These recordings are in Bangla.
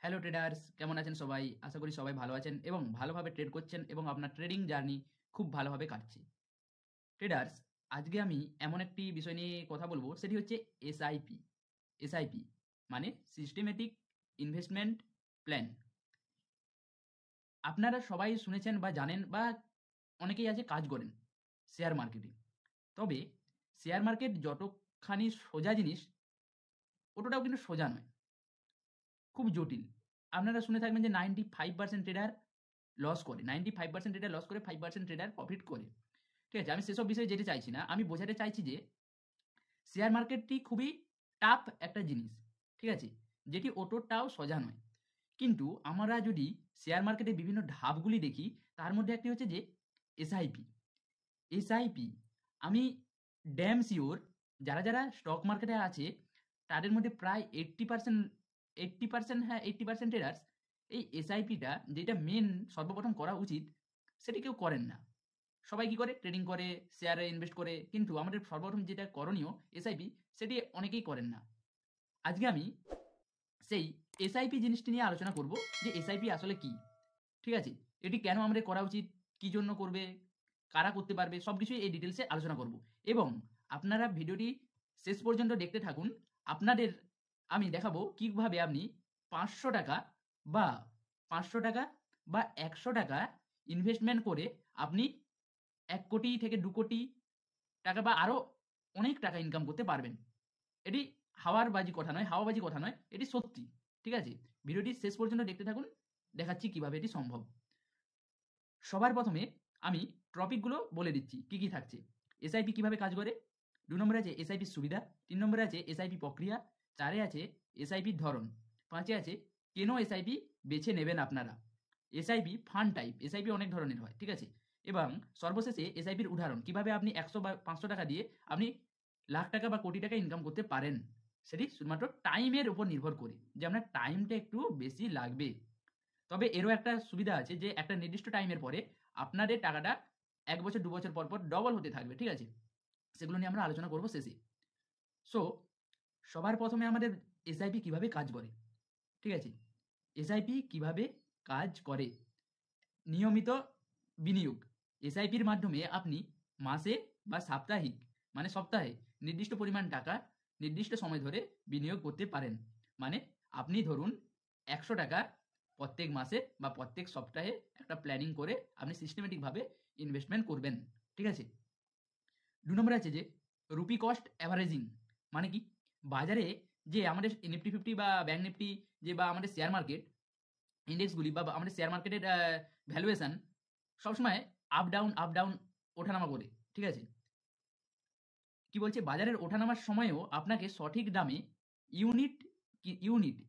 হ্যালো ট্রেডার্স, কেমন আছেন সবাই? আশা করি সবাই ভালো আছেন এবং ভালোভাবে ট্রেড করছেন এবং আপনার ট্রেডিং জার্নি খুব ভালোভাবে কাটছে। ট্রেডার্স, আজকে আমি এমন একটি বিষয় নিয়ে কথা বলবো, সেটি হচ্ছে এসআইপি। এসআইপি মানে সিস্টেমেটিক ইনভেস্টমেন্ট প্ল্যান। আপনারা সবাই শুনেছেন বা জানেন বা অনেকেই আছে কাজ করেন শেয়ার মার্কেটে। তবে শেয়ার মার্কেট যতখানি সোজা জিনিস, অতটাও কিন্তু সোজা নয়, খুব জটিল। আপনারা শুনে থাকবেন যে 95% ট্রেডার লস করে, 95% ট্রেডার লস করে, 5% ট্রেডার প্রফিট করে। ঠিক আছে? আমি সেসব বিষয়ে যেতে চাইছি না। আমি বোঝাতে চাইছি যে শেয়ার মার্কেটটি খুবই টাফ একটা জিনিস। ঠিক আছে? যেটি অতটাও সোজা নয়। কিন্তু আমরা যদি শেয়ার মার্কেটের বিভিন্ন ধাপগুলি দেখি, তার মধ্যে একটি হচ্ছে যে এসআইপি। এসআইপি আমি ড্যাম সিওর যারা স্টক মার্কেটে আছে, তাদের মধ্যে প্রায় 80% হ্যাঁ, 80% ট্রেডার্স এই এসআইপিটা যেটা মেন সর্বপ্রথম করা উচিত, সেটি কেউ করেন না। সবাই কি করে? ট্রেডিং করে, শেয়ারে ইনভেস্ট করে। কিন্তু আমাদের সর্বপ্রথম যেটা করণীয় এসআইপি, সেটি অনেকেই করেন না। আজকে আমি সেই এসআইপি জিনিসটি নিয়ে আলোচনা করব যে এসআইপি আসলে কি? ঠিক আছে? এটি কেন আমাদের করা উচিত? কি জন্য করবে? কারা করতে পারবে? সবকিছুই এই ডিটেইলসে আলোচনা করব। এবং আপনারা ভিডিওটি শেষ পর্যন্ত দেখতে থাকুন। আপনাদের আমি দেখাবো কিভাবে আপনি ৳500 বা ৳500 বা ৳100 ইনভেস্টমেন্ট করে আপনি ১ কোটি থেকে ২ কোটি টাকা বা আরো অনেক টাকা ইনকাম করতে পারবেন। এটি হাওয়াবাজি কথা নয়, হাওয়াবাজি কথা নয়, এটি সত্যি। ঠিক আছে? ভিডিওটি শেষ পর্যন্ত দেখতে থাকুন। দেখাচ্ছি কিভাবে এটি সম্ভব। সবার প্রথমে আমি টপিকগুলো বলে দিচ্ছি কি, কি থাকছে। এসআইপি কিভাবে কাজ করে? ২ নম্বরে আছে এসআইপির সুবিধা, ৩ নম্বরে আছে এসআইপি প্রক্রিয়া, ৪ এ আছে এসআইপির ধরন, ৫ এ আছে কেন এসআইপি বেছে নেবেন আপনারা। এসআইপি ফান্ড টাইপ, এসআইপি অনেক ধরনের হয়। ঠিক আছে? এবং সর্বশেষে এসআইপির উদাহরণ, কিভাবে আপনি ১০০ বা ৳৫০০ দিয়ে আপনি লাখ টাকা বা কোটি টাকা ইনকাম করতে পারেন। সেটি শুধুমাত্র টাইমের উপর নির্ভর করে যে আপনার টাইমটা একটু বেশি লাগবে। তবে এরও একটা সুবিধা আছে যে একটা নির্দিষ্ট টাইমের পরে আপনাদের টাকাটা ১ বছর ২ বছর পর ডবল হতে থাকবে। ঠিক আছে? সেগুলো নিয়ে আমরা আলোচনা করব শেষে। সো সবার প্রথমে আমাদের এসআইপি কিভাবে কাজ করে? ঠিক আছে? এসআইপি কিভাবে কাজ করে? নিয়মিত বিনিয়োগ। এসআইপির মাধ্যমে আপনি মাসে বা সাপ্তাহিক মানে সপ্তাহে নির্দিষ্ট পরিমাণ টাকা নির্দিষ্ট সময় ধরে বিনিয়োগ করতে পারেন। মানে আপনি ধরুন ৳১০০ প্রত্যেক মাসে বা প্রত্যেক সপ্তাহে একটা প্ল্যানিং করে আপনি সিস্টেমেটিক ভাবে ইনভেস্টমেন্ট করবেন। ঠিক আছে? ২ নম্বরে আছে যে রুপি কস্ট এভারেজিং। মানে কি? বাজারে যে আমাদের নিফটি 50 বা ব্যাংক নিফটি যে বা আমাদের শেয়ার মার্কেট ইন্ডেক্সগুলি বা আমাদের শেয়ার মার্কেটের ভ্যালুয়েশন সবসময় আপ ডাউন ওঠানামা করে। ঠিক আছে? কি বলছে? বাজারের ওঠানামার সময়েও আপনাকে সঠিক দামে ইউনিট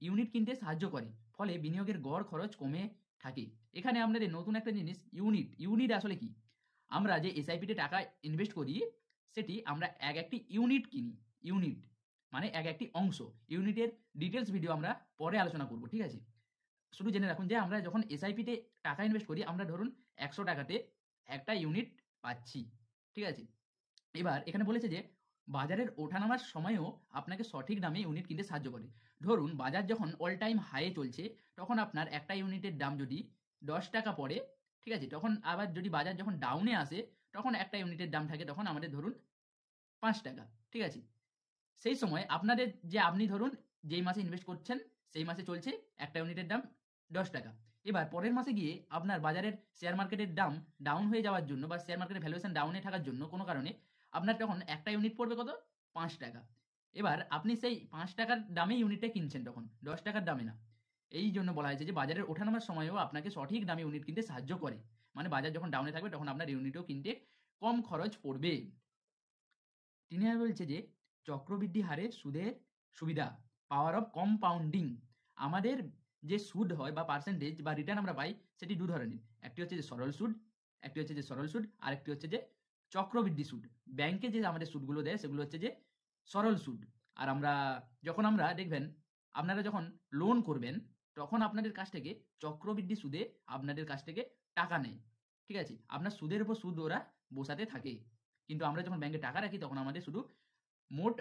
ইউনিট কিনতে সাহায্য করে। ফলে বিনিয়োগের গড় খরচ কমে থাকে। এখানে আপনাদের নতুন একটা জিনিস ইউনিট আসলে কি? আমরা যে এসআইপি তে টাকা ইনভেস্ট করি, সেটি আমরা একটি ইউনিট কিনি। ইউনিট মানে একটি অংশ। ইউনিটের ডিটেইলস ভিডিও আমরা পরে আলোচনা করব। ঠিক আছে? শুধু জেনে রাখুন যে আমরা যখন এসআইপি তে টাকা ইনভেস্ট করি, আমরা ধরুন ৳১০০ তে একটা ইউনিট পাচ্ছি। ঠিক আছে? এবার এখানে বলেছে যে বাজারের ওঠানামার সময়েও আপনাকে সঠিক দামে ইউনিট কিনতে সাহায্য করে। ধরুন বাজার যখন অল টাইম হাই এ চলছে, তখন আপনার একটা ইউনিটের দাম যদি ৳১০ পড়ে, ঠিক আছে? তখন আবার যদি বাজার যখন ডাউন এ আসে, তখন একটা ইউনিটের দাম থাকে তখন আমাদের ধরুন ৳৫। ঠিক আছে? সেই সময় আপনাদের যে আপনি ধরুন যেই মাসে ইনভেস্ট করছেন, সেই মাসে চলছে একটা ইউনিটের দাম ৳১০। এবার পরের মাসে গিয়ে আপনার বাজারের শেয়ার মার্কেটের দাম ডাউন হয়ে যাওয়ার জন্য বা শেয়ার মার্কেটের ভ্যালুয়েশন ডাউন এ থাকার জন্য কোনো কারণে আপনার তখন একটা ইউনিট পড়বে কত? ৳৫। এবার আপনি সেই ৳৫ র দামে ইউনিটটা কিনছেন তখন, ৳১০ র দামে না। এইজন্য বলা হয়েছে যে বাজারের ওঠানামার সময়েও আপনাকে সঠিক দামে ইউনিট কিনতে সাহায্য করে। মানে বাজার যখন ডাউন এ থাকবে তখন আপনার ইউনিটও কিনতে কম খরচ পড়বে। তিনি আর বলছে যে চক্রবৃদ্ধি হারে সুদের সুবিধা, পাওয়ার অফ কম্পাউন্ডিং। আমাদের যে সুদ হয় বা পার্সেন্টেজ বা রিটার্ন আমরা পাই, সেটি ২ ধরনের। একটি হচ্ছে যে সরল সুদ, আরেকটি হচ্ছে যে চক্রবৃদ্ধি সুদ। ব্যাংকে যে আমাদের সুদগুলো দেয় সেগুলো হচ্ছে যে সরল সুদ। আর যখন আমরা দেখবেন আপনারা যখন লোন করবেন, তখন আপনাদের কাছ থেকে চক্রবৃদ্ধি সুদে আপনাদের কাছ থেকে টাকা নেয়। ঠিক আছে? আপনার সুদের উপর সুদ ওরা বসাতে থাকে। কিন্তু আমরা যখন ব্যাংকে টাকা রাখি তখন আমাদের শুধু মোট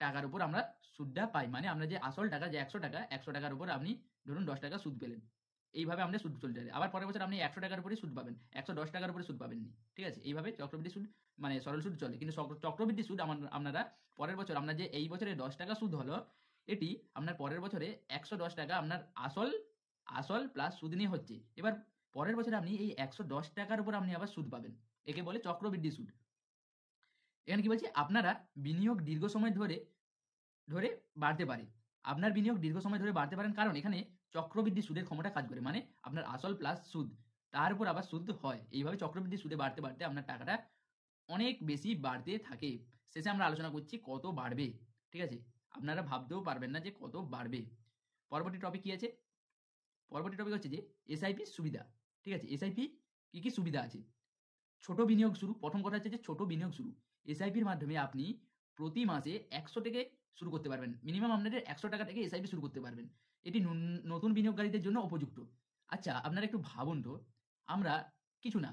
টাকার উপর আমরা সুদটা পাই। মানে আমরা যে আসল টাকা যে ১০০ টাকা, ১০০ টাকার উপর আপনি ধরুন ৳১০ সুদ পেলেন। এইভাবে আমাদের সুদ চলতে থাকে। আবার পরের বছর আপনি ১০০ টাকার উপরেই সুদ পাবেন। ১১০ টাকার উপরে সুদ পাবেননি। ঠিক আছে? এইভাবে চক্রবৃদ্ধি সুদ মানে সরল সুদ চলে। কিন্তু চক্রবৃদ্ধি সুদ আপনারা পরের বছর আপনার যে এই বছরে ৳১০ সুদ হলো, এটি আপনার পরের বছরে ৳১১০ আপনার আসল প্লাস সুদ নিয়ে হচ্ছে। এবার পরের বছরে আপনি এই ৳১১০ উপর আপনি আবার সুদ পাবেন। একে বলে চক্রবৃদ্ধি সুদ। এখানে কি বলছি? আপনারা বিনিয়োগ দীর্ঘ সময় ধরে বাড়তে পারে। আপনার বিনিয়োগ দীর্ঘ সময় ধরে বাড়তে পারেন কারণ এখানে চক্রবৃদ্ধি সুদের ক্ষমতা কাজ করে। মানে আপনার আসল প্লাস সুদ, তার উপর আবার সুদ হয়। এইভাবে চক্রবৃদ্ধি সুদে বাড়তে আপনার টাকাটা অনেক বেশি বাড়তে থাকে। শেষে আমরা আলোচনা করছি কত বাড়বে। ঠিক আছে? আপনারা ভাবতেও পারবেন না যে কত বাড়বে। পরবর্তী টপিক কি আছে? পরবর্তী টপিক হচ্ছে যে এসআইপির সুবিধা। ঠিক আছে? এসআইপি কি সুবিধা আছে? ছোট বিনিয়োগ শুরু। প্রথম কথা হচ্ছে যে ছোট বিনিয়োগ শুরু। এসআইপির মাধ্যমে আপনি প্রতি মাসে ১০০ থেকে শুরু করতে পারবেন। মিনিমাম আপনাদের ৳১০০ থেকে এসআইপি শুরু করতে পারবেন। এটি নতুন বিনিয়োগকারীদের জন্য উপযুক্ত। আচ্ছা, আপনারা একটু ভাবুন তো, আমরা কিছু না,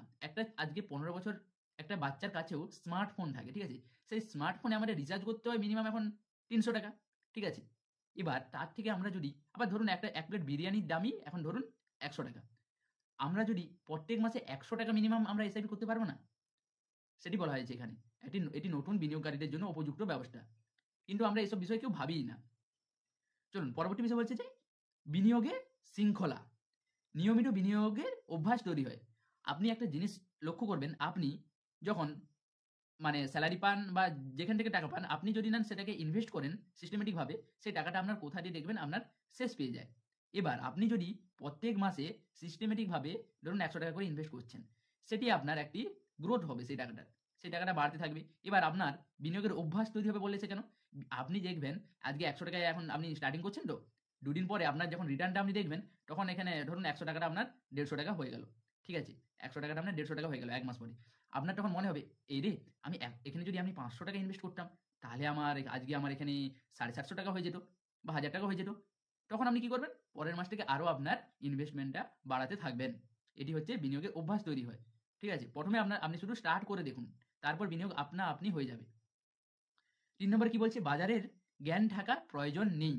আজকে ১৫ বছর একটা বাচ্চার কাছেও স্মার্টফোন থাকে। ঠিক আছে? সেই স্মার্টফোনে আমাদের রিচার্জ করতে হয় মিনিমাম এখন ৳৩০০। ঠিক আছে? এবার তার থেকে আমরা যদি আবার ধরুন এক প্লেট বিরিয়ানির দামই এখন ধরুন ৳১০০। আমরা যদি প্রত্যেক মাসে ৳১০০ মিনিমাম আমরা এসআইপি করতে পারব না? সেটি বলা হয়েছে এখানে। এটি নতুন বিনিয়োগকারীদের জন্য উপযুক্ত ব্যবস্থা। কিন্তু আমরা এসব বিষয়ে কেউ ভাবিই না। চলুন পরবর্তী বিষয় বলছে যে বিনিয়োগের শৃঙ্খলা। নিয়মিত বিনিয়োগের অভ্যাস তৈরি হয়। আপনি একটা জিনিস লক্ষ্য করবেন, আপনি যখন মানে সেলারি পান বা যেখান থেকে টাকা পান, আপনি যদি নেন সেটাকে ইনভেস্ট করেন সিস্টেমেটিক ভাবে, সেই টাকাটা আপনার কোথা দিয়ে দেখবেন আপনার শেষ পেয়ে যায়। এবার আপনি যদি প্রত্যেক মাসে সিস্টেমেটিক ভাবে ধরুন ৳১০০ করে ইনভেস্ট করছেন, সেটি আপনার একটি গ্রোথ হবে সেই টাকাটার। সেই টাকাটা বাড়তে থাকবে। এবার আপনার বিনিয়োগের অভ্যাস তৈরি হবে বলেছে কেন? আপনি দেখবেন আজকে ৳১০০ এখন আপনি স্টার্টিং করছেন তো, দুদিন পরে আপনার যখন রিটার্নটা আপনি দেখবেন, তখন এখানে ধরুন ৳১০০ আপনার ৳১৫০ হয়ে গেল। ঠিক আছে? ৳১০০ আপনার ৳১৫০ হয়ে গেল ১ মাস পরে। আপনার তখন মনে হবে, এই রে! আমি এখানে যদি আমি ৳৫০০ ইনভেস্ট করতাম, তাহলে আজকে আমার এখানে ৳৭৫০ হয়ে যেত বা ৳১,০০০ হয়ে যেত। তখন আপনি কি করবেন? পরের মাস থেকে আরো আপনার ইনভেস্টমেন্টটা বাড়াতে থাকবেন। এটি হচ্ছে বিনিয়োগের অভ্যাস তৈরি হয়। ঠিক আছে? ১ম এ আপনি শুধু স্টার্ট করে দেখুন। তারপর বিনিয়োগ আপনা আপনি হয়ে যাবে। ৩ নম্বরে কি বলছে? বাজারের জ্ঞান থাকা প্রয়োজন নেই।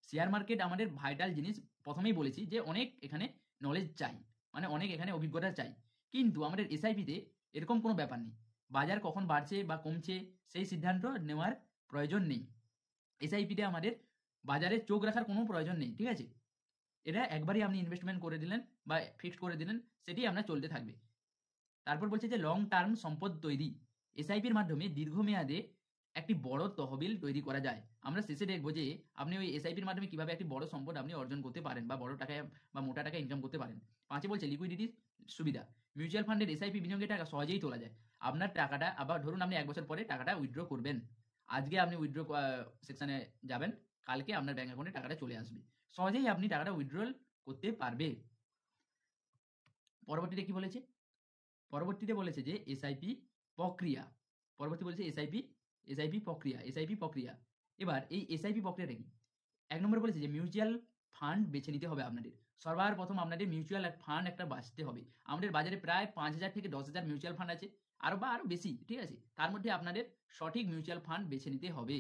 শেয়ার মার্কেট আমাদের ভাইটাল জিনিস। ১ম এই বলেছি যে অনেক এখানে নলেজ চাই। মানে অনেক এখানে অভিজ্ঞতা চাই। কিন্তু আমাদের এসআইপিতে এরকম কোনো ব্যাপার নেই। বাজার কখন বাড়ছে বা কমছে সেই সিদ্ধান্ত নেওয়ার প্রয়োজন নেই। এসআইপিতে আমাদের বাজারে চোখ রাখার কোনো প্রয়োজন নেই। ঠিক আছে? এটা একবারই আপনি ইনভেস্টমেন্ট করে দিলেন বা ফিক্সড করে দিলেন, সেটি আপনার চলতে থাকবে। তারপর বলছে যে লং টার্ম সম্পদ তৈরি। এসআইপির মাধ্যমে দীর্ঘমেয়াদে একটি বড় তহবিল তৈরি করা যায়। আমরা শেষে দেখব যে আপনি ওই এসআইপির মাধ্যমে কিভাবে একটি বড় সম্পদ আপনি অর্জন করতে পারেন বা বড় টাকায় বা মোটা টাকা ইনকাম করতে পারেন। ৫ এ বলছে লিকুইডিটি সুবিধা। মিউচুয়াল ফান্ডের এসআইপি বিনিয়োগের টাকা সহজেই তোলা যায়। আপনার টাকাটা আবার ধরুন আপনি ১ বছর পরে টাকাটা উইথড্র করবেন। আজকে আপনি উইথড্র সেকশনে যাবেন, কালকে আপনার ব্যাংক অ্যাকাউন্টে টাকাটা চলে আসবে। সহজেই আপনি টাকাটা উইথড্রল করতে পারবে। পরবর্তীতে কি বলেছে? পরবর্তীতে বলেছে যে এসআইপি প্রক্রিয়া। পরবর্তী বলেছে এসআইপি প্রক্রিয়া। এবার এই এসআইপি প্রক্রিয়াটা কি? ১ নম্বরে বলেছে যে মিউচুয়াল ফান্ড বেছে নিতে হবে আপনাদের। সবার প্রথম আপনাদের মিউচুয়াল ফান্ড একটা বাছতে হবে। আমাদের বাজারে প্রায় ৫,০০০ থেকে ১০,০০০ মিউচুয়াল ফান্ড আছে। আরো বেশি। ঠিক আছে? তার মধ্যে আপনাদের সঠিক মিউচুয়াল ফান্ড বেছে নিতে হবে।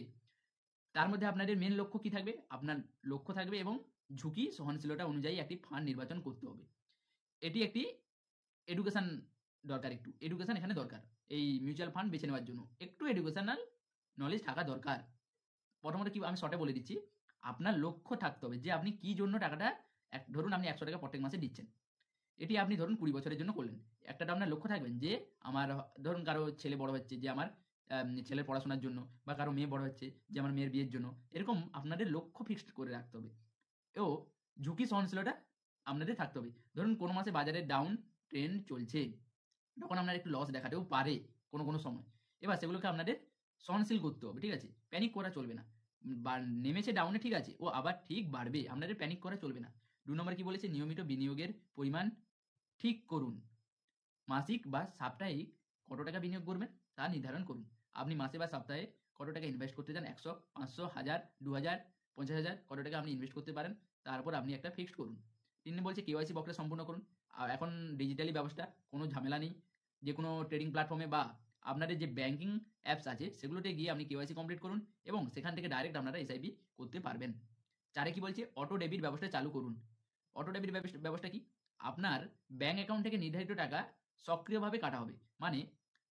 তার মধ্যে আপনাদের মেইন লক্ষ্য কি থাকবে? আপনার লক্ষ্য থাকবে এবং ঝুঁকি সহনশীলতা অনুযায়ী একটি ফান্ড নির্বাচন করতে হবে। এটি একটি এডুকেশন দরকার একটু। এডুকেশন এখানে দরকার। এই মিউচুয়াল ফান্ড বেছে নেওয়ার জন্য। একটু এডুকেশনাল নলেজ থাকা দরকার। প্রথমত কি আমি শর্টে বলে দিচ্ছি। আপনার লক্ষ্য থাকতে হবে যে আপনি কি জন্য টাকাটা ধরুন আপনি ৳১০০ প্রত্যেক মাসে দিচ্ছেন। এটি আপনি ধরুন ২০ বছরের জন্য করলেন। একটা তো আপনার লক্ষ্য থাকবেন যে আমার ধরুন কারো ছেলে বড় হচ্ছে যে আমার ছেলের পড়াশোনার জন্য বা কারো মেয়ে বড় হচ্ছে যে আমার মেয়ের বিয়ের জন্য। এরকম আপনাদের লক্ষ্য ফিক্সড করে রাখতে হবে। ও ঝুঁকি সহনশীলতা আপনাদের থাকতে হবে। ধরুন কোন মাসে বাজারের ডাউন ট্রেন্ড চলছে। তখন আপনার একটু লস দেখাতেও পারে কোনো সময়। এবার সেগুলোকে আপনাদের সহনশীল করতে হবে। ঠিক আছে? প্যানিক করা চলবে না। বা নেমেছে ডাউনে ঠিক আছে, ও আবার ঠিক বাড়বে। আপনাদের প্যানিক করা চলবে না। ২ নম্বরে কি বলেছে? নিয়মিত বিনিয়োগের পরিমাণ ঠিক করুন। মাসিক বা সাপ্তাহিক কত টাকা বিনিয়োগ করবেন তা নির্ধারণ করুন। আপনি মাসে বা সপ্তাহে কত টাকা ইনভেস্ট করতে চান? ১০০, ৫০০, ১০০০, ২০০০, ৫০,০০০ কত টাকা আপনি ইনভেস্ট করতে পারেন? তার উপর আপনি একটা ফিক্সড করুন। ৩ বলছে কেওয়াইসি প্রক্রিয়া সম্পূর্ণ করুন। এখন ডিজিটালি ব্যবস্থা, কোনো ঝামেলা নেই। যেকোনো ট্রেডিং প্ল্যাটফর্মে বা আপনাদের যে ব্যাংকিং অ্যাপস আছে সেগুলোতে গিয়ে আপনি কেওয়াইসি কমপ্লিট করুন এবং সেখান থেকে ডাইরেক্ট আপনারা এসআইপি করতে পারবেন। 4 কি বলছে, অটো ডেবিট ব্যবস্থা চালু করুন। অটো ডেবিট ব্যবস্থা কি? আপনার ব্যাংক অ্যাকাউন্ট থেকে নির্ধারিত টাকা সক্রিয়ভাবে কাটা হবে। মানে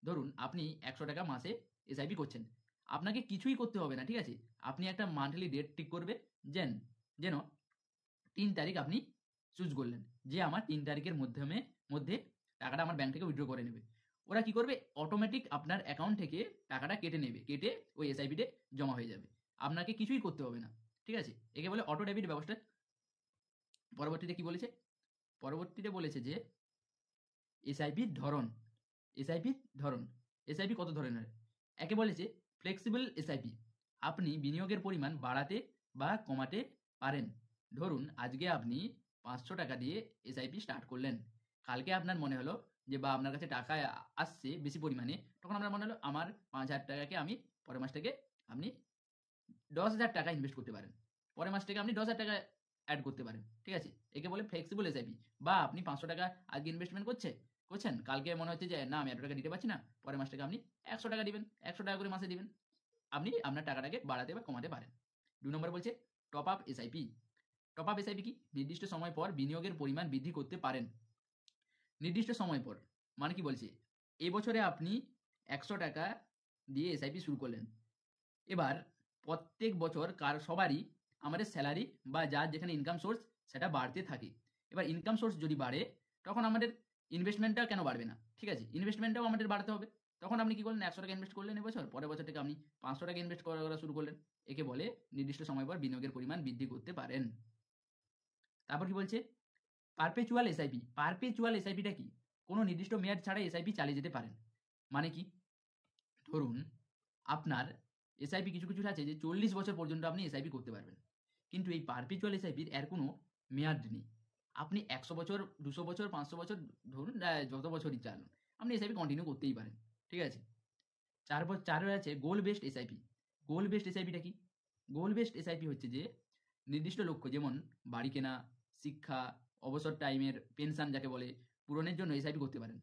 ধরুন আপনি 100 টাকা মাসে এসআইপি করছেন। আপনাকে কিছুই করতে হবে না, ঠিক আছে? আপনি একটা মান্থলি ডেট ঠিক করবে যেন 3 তারিখ আপনি চুজ করলেন যে আমার 3 তারিখের মধ্যে টাকাটা আমার ব্যাংক থেকে উইথড্র করে নেবে। ওরা কি করবে? অটোমেটিক আপনার অ্যাকাউন্ট থেকে টাকাটা কেটে নেবে। কেটে ওই এসআইপিতে জমা হয়ে যাবে। আপনাকে কিছুই করতে হবে না। ঠিক আছে? একে বলে অটো ডেবিট ব্যবস্থা। পরবর্তীতে কি বলেছে? পরবর্তীতে বলেছে যে এসআইপির ধরন। এসআইপির ধরন। এসআইপি কত ধরনের? একে বলেছে ফ্লেক্সিবল এসআইপি। আপনি বিনিয়োগের পরিমাণ বাড়াতে বা কমাতে পারেন। ধরুন আজকে আপনি 500 টাকা দিয়ে এসআইপি স্টার্ট করলেন। কালকে আপনার মনে হলো যে বা আপনার কাছে টাকা আসছে বেশি পরিমাণে, তখন আপনার মনে হলো আমার 5,000 টাকাকে আমি পরের মাস থেকে আপনি 10,000 টাকা ইনভেস্ট করতে পারেন। পরের মাস থেকে আপনি 10,000 টাকা এড করতে পারেন। ঠিক আছে? একে বলে ফ্লেক্সিবল এসআইপি। বা আপনি 500 টাকা আজকে ইনভেস্টমেন্ট করছেন। কালকে মনে হচ্ছে যে না আমি এত টাকা দিতে পারছি না। পরের মাস থেকে আপনি 100 টাকা দিবেন। 100 টাকা করে মাসে দিবেন। আপনি আপনার টাকাটাকে বাড়াতে বা কমাতে পারেন। 2 নম্বর বলছে top up SIP. Top up SIP কি? নির্দিষ্ট সময় পর বিনিয়োগের পরিমাণ বৃদ্ধি করতে পারেন। নির্দিষ্ট সময় পর মানে কি বলছে? এবছরে আপনি 100 টাকা দিয়ে এসআইপি শুরু করলেন। এবার প্রত্যেক বছর সবারই আমাদের স্যালারি বা যার যেখানে ইনকাম সোর্স সেটা বাড়তে থাকে। এবার ইনকাম সোর্স যদি বাড়ে তখন আমাদের ইনভেস্টমেন্টটা কেন বাড়বে না? ঠিক আছে? ইনভেস্টমেন্টটাও আমাদের বাড়াতে হবে। তখন আপনি কি করলেন? 100 টাকা ইনভেস্ট করলেন এবছর, পরের বছর থেকে আপনি 500 টাকা ইনভেস্ট করা শুরু করলেন। একে বলে নির্দিষ্ট সময় পর বিনিয়োগের পরিমাণ বৃদ্ধি করতে পারেন। তারপর কি বলছে? Perpetual SIP. পারপেচুয়াল এসআইপিটা কি? কোনো নির্দিষ্ট মেয়াদ ছাড়া এসআইপি চালিয়ে যেতে পারেন। মানে কি? ধরুন আপনার এসআইপি কিছু আছে যে 40 বছর পর্যন্ত আপনি এসআইপি করতে পারবেন। কিন্তু এই পারপেচুয়াল এসআইপির এর কোনো মেয়াদ নেই। আপনি 100 বছর, 200 বছর, 500 বছর ধরুন যত বছরই চান আপনি এসআইপি কন্টিনিউ করতেই পারেন। ঠিক আছে? 4 আছে গোল বেসড এসআইপি। গোল বেসড এসআইপিটা কি? গোল বেসড এসআইপি হচ্ছে যে নির্দিষ্ট লক্ষ্য যেমন বাড়ি কেনা, শিক্ষা, অবসর টাইমের পেনশন যাকে বলে পূরণের জন্য এসআইপি করতে পারেন।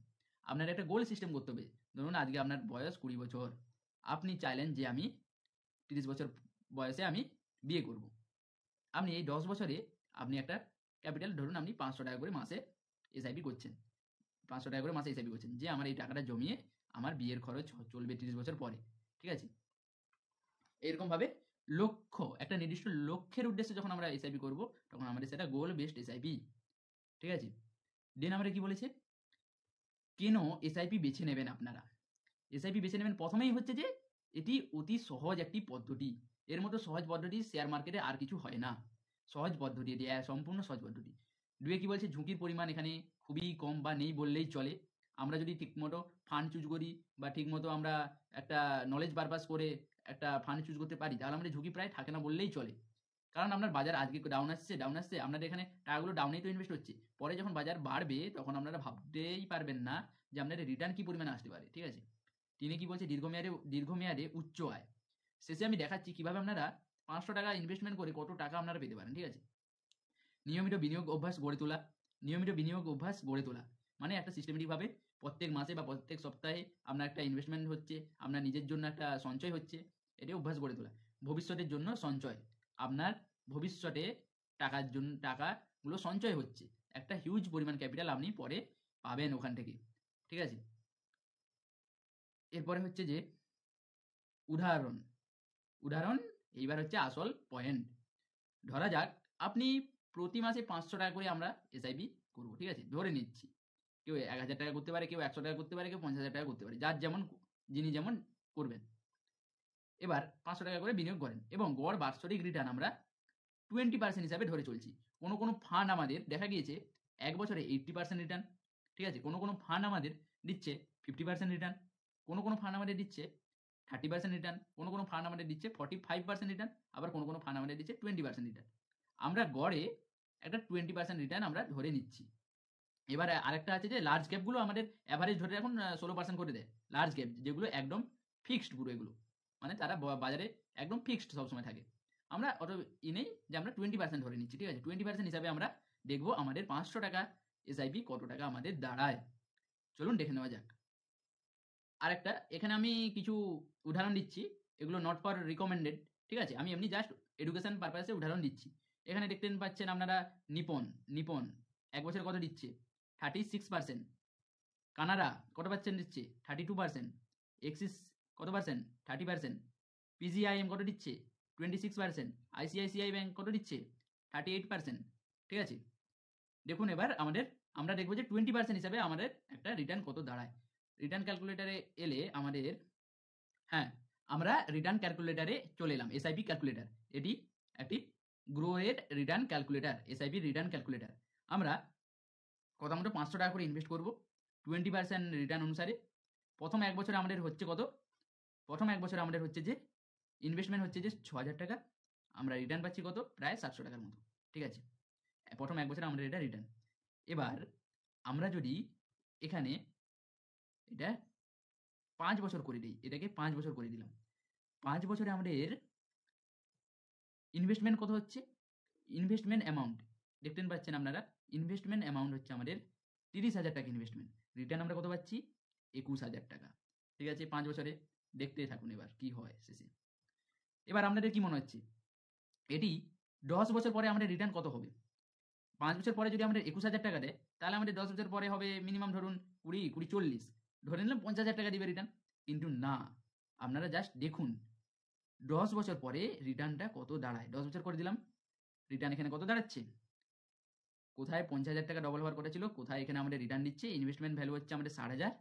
আপনার একটা গোল সিস্টেম করতে হবে। ধরুন আজকে আপনার বয়স 20 বছর। আপনি চাইলেন যে আমি 30 বছর বয়সে আমি বিয়ে করব। আপনি এই 10 বছরে আপনি একটা ক্যাপিটাল ধরুন আপনি 500 টাকা করে মাসে এসআইপি করছেন। 500 টাকা করে মাসে এসআইপি করছেন। যে আমার এই টাকাটা জমিয়ে আমার বিয়ের খরচ চলবে 30 বছর পরে। ঠিক আছে? এরকমভাবে একটা নির্দিষ্ট লক্ষ্যের উদ্দেশ্যে যখন আমরা এসআইপি করব তখন আমাদের সেটা গোল বেসড এসআইপি। ঠিক আছে? দেন আমরা কি বলেছে? কেন এসআইপি বেছে নেবেন আপনারা? এসআইপি বেছে নেবেন প্রথমেই হচ্ছে যে এটি অতি সহজ একটি পদ্ধতি। এর মতো সহজ পদ্ধতি শেয়ার মার্কেটে আর কিছু হয় না। সহজ পদ্ধতি এটি সম্পূর্ণ সহজ পদ্ধতি। 2 কি বলছে? ঝুঁকির পরিমাণ এখানে খুবই কম বা নেই বললেই চলে। আমরা যদি ঠিকমতো ফান্ড চুজ করি বা ঠিকমতো আমরা একটা নলেজ পারপাস করে একটা ফান্ড চুজ করতে পারি তাহলে আমাদের ঝুঁকি প্রায় থাকে না বললেই চলে। কারণ আপনার বাজার আজকে ডাউন আসছে আপনাদের এখানে টাকাগুলো ডাউনেই তো ইনভেস্ট হচ্ছে। পরে যখন বাজার বাড়বে তখন আপনারা ভাবতেই পারবেন না যে আপনাদের রিটার্ন কি পরিমাণে আসতে পারে। ঠিক আছে? তিনি কি বলছে? দীর্ঘমেয়াদে উচ্চ আয়। শেষে আমি দেখাচ্ছি কিভাবে আপনারা 500 টাকা ইনভেস্টমেন্ট করে কত টাকা আপনারা পেতে পারেন। ঠিক আছে? নিয়মিত বিনিয়োগ অভ্যাস গড়ে তোলা। নিয়মিত বিনিয়োগ অভ্যাস গড়ে তোলা। মানে একটা সিস্টেমেটিকভাবে প্রত্যেক মাসে বা প্রত্যেক সপ্তাহে আপনার একটা ইনভেস্টমেন্ট হচ্ছে, আপনার নিজের জন্য একটা সঞ্চয় হচ্ছে। এটাই অভ্যাস গড়ে তোলা। ভবিষ্যতের জন্য সঞ্চয়। আপনার ভবিষ্যতে টাকাগুলো সঞ্চয় হচ্ছে। একটা হিউজ পরিমাণ ক্যাপিটাল আপনি পরে পাবেন ওখান থেকে। ঠিক আছে? এরপরে হচ্ছে যে উদাহরণ। উদাহরণ এইবার হচ্ছে আসল পয়েন্ট। ধরা যাক আপনি প্রতি মাসে 500 টাকা করে আমরা এসআইপি করব। ঠিক আছে? ধরে নিচ্ছি। কেউ 1,000 টাকা করতে পারে, কেউ 100 টাকা করতে পারে, কেউ 50,000 টাকা করতে পারে। যিনি যেমন করবেন। এবার 500 টাকা করে বিনিয়োগ করেন এবং গড় বাৎসরিক রিটার্ন আমরা 20% হিসাবে ধরে চলছি। কোনো ফান্ড আমাদের দেখা গিয়েছে 1 বছরে 80% রিটার্ন। ঠিক আছে? কোনো ফান্ড আমাদের দিচ্ছে 50% রিটার্ন। কোনো ফান্ড আমাদের দিচ্ছে 30% রিটার্ন। কোনো ফান্ড আমাদের দিচ্ছে 45% রিটার্ন। আবার কোনো ফান্ড আমাদের দিচ্ছে 20% রিটার্ন। আমরা গড়ে একটা 20% রিটার্ন আমরা ধরে নিচ্ছি। এবার আরেকটা আছে যে লার্জ ক্যাপ গুলো আমাদের এভারেজ ধরে রাখুন 16% করে দেয়। লার্জ ক্যাপ যেগুলো একদম ফিক্সড পুরো এগুলো। মানে তারা বাজারে একদম ফিক্সড সবসময় থাকে। আমরা অত নেই যে আমরা 20% ধরে নিচ্ছি। ঠিক আছে? 20% হিসাবে আমরা দেখব আমাদের 500 টাকা এসআইপি কত টাকা আমাদের দাঁড়ায়। চলুন দেখে নেওয়া যাক। আরেকটা এখানে আমি কিছু উদাহরণ দিচ্ছি, এগুলো নট ফর রিকমেন্ডেড, ঠিক আছে? আমি এমনি জাস্ট এডুকেশন পারপাসে উদাহরণ দিচ্ছি। এখানে দেখতে পাচ্ছেন আপনারা নিপন 1 বছরে কত দিচ্ছে? 36%। কানাডা কত পার্সেন্ট দিচ্ছে? 32%। এক্সিস কত পার্সেন্ট? 30%। পিজিআইএম কত দিচ্ছে? 26%। আইসিআইসিআই ব্যাংক কত দিচ্ছে? 38%। ঠিক আছে? দেখুন এবার আমরা দেখব যে 20% হিসাবে আমাদের একটা রিটার্ন কত দাঁড়ায়। রিটার্ন ক্যালকুলেটরে এলে আমাদের, হ্যাঁ, আমরা রিটার্ন ক্যালকুলেটরে চলে এলাম। এসআইপি ক্যালকুলেটর, এটি একটি গ্রো এর return calculator, SIP return calculator. আমরা প্রথমত 500 টাকা করে ইনভেস্ট করব 20% রিটার্ন অনুসারে। প্রথম 1 বছরে আমাদের হচ্ছে কত? প্রথম 1 বছরে আমাদের হচ্ছে যে ইনভেস্টমেন্ট হচ্ছে যে 6000 টাকা, আমরা রিটার্ন পাচ্ছি কত? প্রায় 700 টাকার মতো, ঠিক আছে? প্রথম 1 বছরে আমাদের এটা রিটার্ন। এবার আমরা যদি এখানে এটা 5 বছর করে দেই, এটাকে 5 বছর করে দিলাম। 5 বছরে আমাদের ইনভেস্টমেন্ট কত হচ্ছে? ইনভেস্টমেন্ট অ্যামাউন্ট দেখতেন পাচ্ছেন আপনারা, ইনভেস্টমেন্ট অ্যামাউন্ট হচ্ছে আমাদের 30,000 টাকা ইনভেস্টমেন্ট। রিটার্ন আমরা কত পাচ্ছি? 21,000 টাকা, ঠিক আছে? 5 বছরে। দেখতে থাকুন এবার কি হয় শেষে। এবার আপনাদের কি মনে হচ্ছে এটি 10 বছর পরে আমাদের রিটার্ন কত হবে? 5 বছর পরে যদি আমাদের 21,000 টাকা দেয়, তাহলে আমাদের 10 বছর পরে হবে মিনিমাম ধরুন 20, 40, ধরে নিলাম 50,000 টাকা দিবে রিটার্ন। কিন্তু না, আপনারা জাস্ট দেখুন 10 বছর পরে রিটার্নটা কত দাঁড়ায়। 10 বছর করে দিলাম, রিটার্ন এখানে কত দাঁড়াচ্ছে? কোথায় 50,000 টাকা ডবল হওয়ার কথা ছিল, কোথায় এখানে আমাদের রিটার্ন দিচ্ছে ইনভেস্টমেন্ট ভ্যালু হচ্ছে আমাদের 60,000।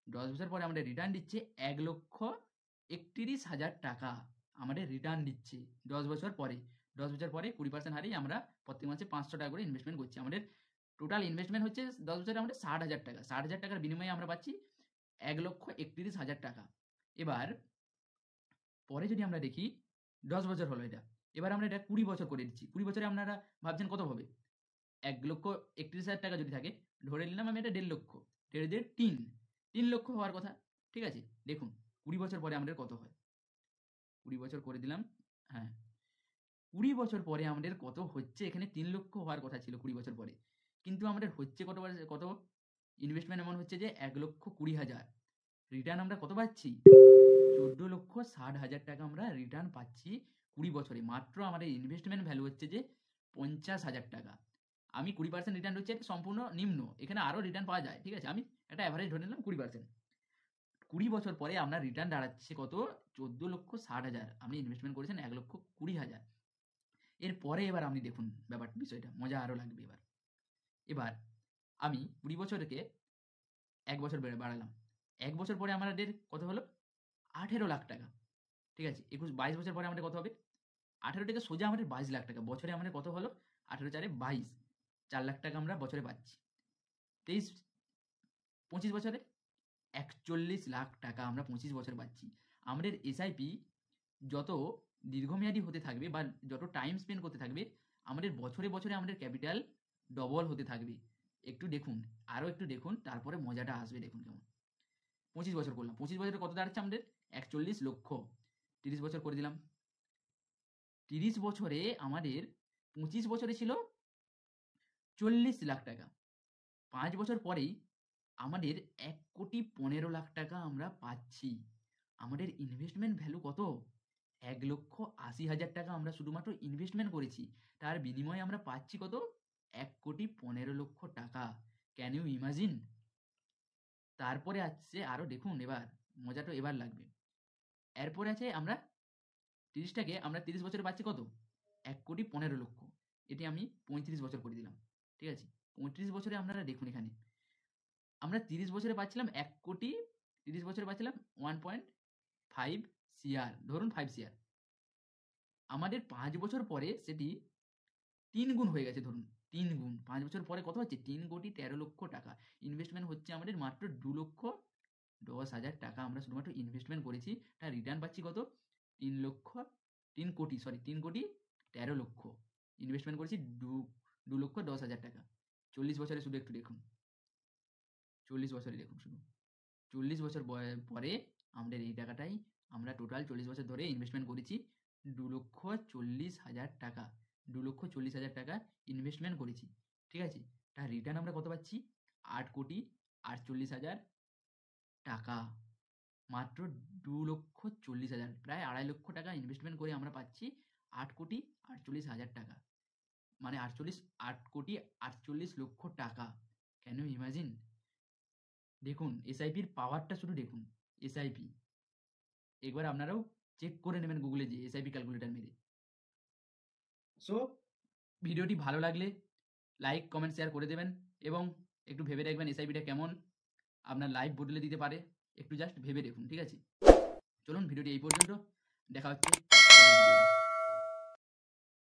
10 বছর পরে আমাদের রিটার্ন দিচ্ছে 1,31,000 টাকা আমাদের রিটার্ন দিচ্ছে 10 বছর পরে। 10 বছর পরে 20% হারেই আমরা প্রত্যেক মাসে 500 টাকা করে ইনভেস্টমেন্ট করছি। আমাদের টোটাল ইনভেস্টমেন্ট হচ্ছে 10 বছরে আমাদের 60,000 টাকা। 60,000 টাকার বিনিময়ে আমরা পাচ্ছি 1,31,000 টাকা। এবার পরে যদি আমরা দেখি 10 বছর হলো এটা। এবার আমরা এটা 20 বছর করে দিচ্ছি। 20 বছরে আপনারা ভাবছেন কত হবে? 1,31,000 টাকা যদি থাকে, ধরে নিলাম আমি এটা 1.5 লক্ষ। 1.5 দিয়ে 3 লক্ষ হওয়ার কথা। ঠিক আছে? দেখুন 20 বছর পরে আমাদের কত হয়? 20 বছর করে দিলাম। হ্যাঁ, 20 বছর পরে আমাদের কত হচ্ছে? এখানে 3 লক্ষ হওয়ার কথা ছিল 20 বছর পরে। কিন্তু আমাদের হচ্ছে কত? ইনভেস্টমেন্ট এমন হচ্ছে যে 1,20,000। রিটার্ন আমরা কত পাচ্ছি? 14,60,000 টাকা আমরা রিটার্ন পাচ্ছি 20 বছরে। মাত্র আমাদের ইনভেস্টমেন্ট ভ্যালু হচ্ছে যে 50,000 টাকা। আমি 20% রিটার্ন হচ্ছে সম্পূর্ণ নিম্ন। এখানে আরো রিটার্ন পাওয়া যায়। ঠিক আছে? আমি একটা এভারেজ ধরে নিলাম 20%। 20 বছর পরে আপনার রিটার্ন দাঁড়াচ্ছে কত? 14,60,000। আপনি ইনভেস্টমেন্ট করেছেন 1,20,000। এরপরে এবার আপনি দেখুন বিষয়টা মজা আরো লাগবে এবার। এবার আমি 20 বছরকে 1 বছর বাড়ালাম। 1 বছর পরে আমাদের কত হলো? 18 লাখ টাকা। ঠিক আছে? 22 বছর পরে আমাদের কত হবে? 18 থেকে সোজা আমাদের 22 লাখ টাকা। বছরে আমাদের কত হলো? 18 4 22, 4 লাখ টাকা আমরা বছরে পাচ্ছি। 25 বছরে 41 লাখ টাকা আমরা 25 বছর পাচ্ছি। আমাদের এসআইপি যত দীর্ঘমেয়াদী হতে থাকবে বা যত টাইম স্পেন্ড করতে থাকবে, আমাদের বছরে বছরে আমাদের ক্যাপিটাল ডবল হতে থাকবে। একটু দেখুন, আরো একটু দেখুন, তারপরে মজাটা আসবে দেখুন কেমন। 25 বছর করলাম। 25 বছরে কত দাঁড়াচ্ছে আমাদের? 41 লক্ষ। 30 বছর করে দিলাম। 30 বছরে আমাদের 25 বছরে ছিল 40 লাখ টাকা। 5 বছর পরেই আমাদের 1,15,00,000 টাকা আমরা পাচ্ছি। আমাদের ইনভেস্টমেন্ট ভ্যালু কত? 1,80,000 টাকা আমরা শুধুমাত্র ইনভেস্টমেন্ট করেছি। তার বিনিময়ে আমরা পাচ্ছি কত? 1,15,00,000 টাকা। Can you imagine? তারপরে আসছে আরো দেখুন এবার, মজাটা এবার লাগবে। এরপরে আছে আমরা 30টাকে আমরা 30 বছরে পাচ্ছি কত? 1,15,00,000। এটি আমি 35 বছর করে দিলাম। ঠিক আছে? 35 বছরে আপনারা দেখুন এখানে। আমরা 30 বছরে পাচ্ছিলাম 1,00,00,000, 30 বছরে পাচ্ছিলাম 1.5 সিআর, ধরুন 5 সিআর। আমাদের 5 বছর পরে সেটি 3 গুণ হয়ে গেছে ধরুন। 3 গুণ। 5 বছর পরে কত হচ্ছে? 3,13,00,000 টাকা। ইনভেস্টমেন্ট হচ্ছে আমাদের মাত্র 2,10,000 টাকা আমরা শুধুমাত্র ইনভেস্টমেন্ট করেছি। তার রিটার্ন পাচ্ছি কত? 3,13,00,000। ইনভেস্টমেন্ট করেছি 2,10,000 টাকা। 40 বছরে শুধু একটু দেখুন। 40 বছরে দেখুন শুধু। 40 বছর পরে আমাদের এই টাকাটাই আমরা টোটাল 40 বছর ধরে ইনভেস্টমেন্ট করেছি 2,40,000 টাকা। 2,40,000 টাকা ইনভেস্টমেন্ট করেছি। ঠিক আছে? তার রিটার্ন আমরা কত পাচ্ছি? 8,48,000 টাকা। মাত্র 2,40,000, প্রায় 2.5 লক্ষ টাকা ইনভেস্টমেন্ট করে আমরা পাচ্ছি 8,48,000 টাকা, মানে 8,48 লক্ষ টাকা। Can you imagine? দেখুন এসআইপির পাওয়ারটা শুধু দেখুন। এসআইপি একবার আপনারাও চেক করে নেবেন গুগলে যে এসআইপি ক্যালকুলেটর মেরে। সো ভিডিওটি ভালো লাগলে লাইক কমেন্ট শেয়ার করে দেবেন এবং একটু ভেবে দেখবেন এসআইপিটা কেমন আপনার লাইফ বদলে দিতে পারে। একটু জাস্ট ভেবে দেখুন, ঠিক আছে? চলুন ভিডিওটি এই পর্যন্ত, দেখা হচ্ছে